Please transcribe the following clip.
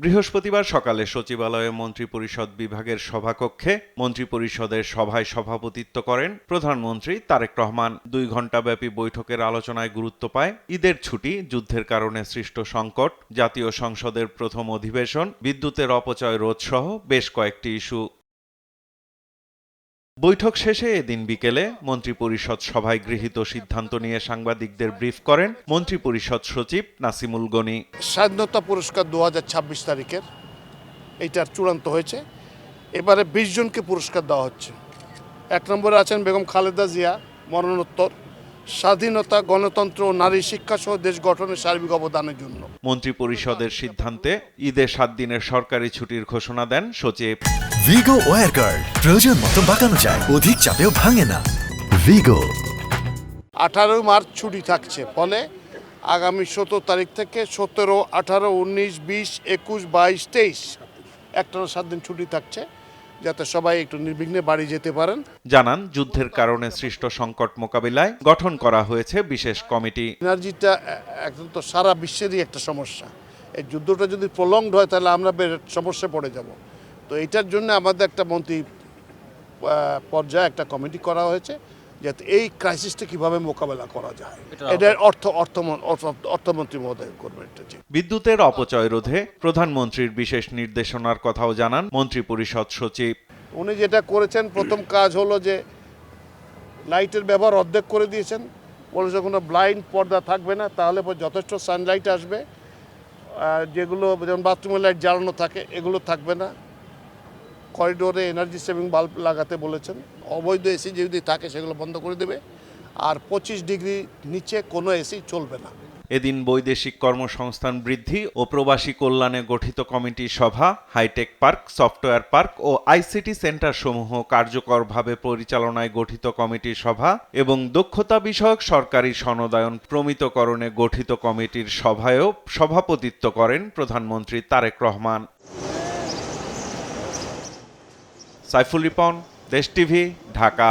বৃহস্পতিবার সকালে সচিবালয়ে মন্ত্রিপরিষদ বিভাগের সভাকক্ষে মন্ত্রিপরিষদের সভায় সভাপতিত্ব করেন প্রধানমন্ত্রী তারেক রহমান। 2 ঘণ্টাব্যাপী বৈঠকের আলোচনায় গুরুত্ব পায় ঈদের ছুটি, যুদ্ধের কারণে সৃষ্ট সংকট, জাতীয় সংসদের প্রথম অধিবেশন, বিদ্যুতের অপচয় রোধসহ বেশ কয়েকটি ইস্যু। বৈঠক শেষে এদিন বিকেলে মন্ত্রিপরিষদ সভায় গৃহীত সিদ্ধান্ত নিয়ে সাংবাদিকদের ব্রিফ করেন মন্ত্রিপরিষদ সচিব নাসিমুল গনি। স্বাধীনতা পুরস্কার 2026 তারিখের এইটার চূড়ান্ত হয়েছে। এবারে 20 জনকে পুরস্কার দেওয়া হচ্ছে। 1 নম্বরে আছেন বেগম খালেদা জিয়া, মরণোত্তর স্বাধীনতা, গণতন্ত্র ও নারী শিক্ষা সহ দেশ গঠনের সার্বিক অবদানের জন্য। মন্ত্রিপরিষদের সিদ্ধান্তে ঈদে 7 দিনের সরকারি ছুটির ঘোষণা দেন সচিব। ভিগো ওয়্যার গার্ড প্রয়োজন মতো বাঁকানো যায়, অধিক চাপেও ভাঙে না। ভিগো। 18 মার্চ ছুটি থাকছে, ফলে আগামী 17 তারিখ থেকে 17, 18, 19, 20, 21, 22, 23 একটানা 7 দিন ছুটি থাকছে, যাতে সবাই একটু নির্বিঘ্নে বাড়ি যেতে পারেন। জানান যুদ্ধের কারণে সৃষ্ট সংকট মোকাবিলায় গঠন করা হয়েছে বিশেষ কমিটি। এনার্জিটা একদম তো সারা বিশ্বেরই একটা সমস্যা। এই যুদ্ধটা যদি প্রলংড হয় তাহলে আমরা সমস্যা পড়ে যাব। তো এটার জন্য আমাদের একটা মন্ত্রী পর্যায়ে একটা কমিটি করা হয়েছে, যাতে এই ক্রাইসিসটা কিভাবে মোকাবেলা করা যায়। এটার অর্থমন্ত্রী মহোদয় করবেন। বিদ্যুতের অপচয় রোধে প্রধানমন্ত্রীর বিশেষ নির্দেশনার কথাও জানান মন্ত্রিপরিষদ সচিব। উনি যেটা করেছেন, প্রথম কাজ হলো যে লাইটের ব্যবহার অর্ধেক করে দিয়েছেন। বলেছে কোনো ব্লাইন্ড পর্দা থাকবে না, তাহলে যথেষ্ট সানলাইট আসবে। যেগুলো যেমন বাথরুমের লাইট জ্বালানো থাকে এগুলো থাকবে না। করিডোরে এনার্জি সেভিং বাল্ব লাগাতে বলেছেন। অবৈধ এসি যদি থাকে সেগুলো বন্ধ করে দেবে। আর 25 ডিগ্রি নিচে কোনো এসি চলবে না। এদিন বৈদেশিক কর্মসংস্থান বৃদ্ধি ও প্রবাসী কল্যাণে গঠিত কমিটি সভা, হাইটেক পার্ক, সফটওয়্যার পার্ক ও আইসিটি সেন্টার সমূহ কার্যকরভাবে পরিচালনায় গঠিত কমিটি সভা এবং দক্ষতা বিষয়ক সরকারি সনদায়ন প্রমিতকরণে গঠিত কমিটির সভায়ও সভাপতিত্ব করেন প্রধানমন্ত্রী তারেক রহমান। সাইফুল রিপন, দেশ টিভি, ঢাকা।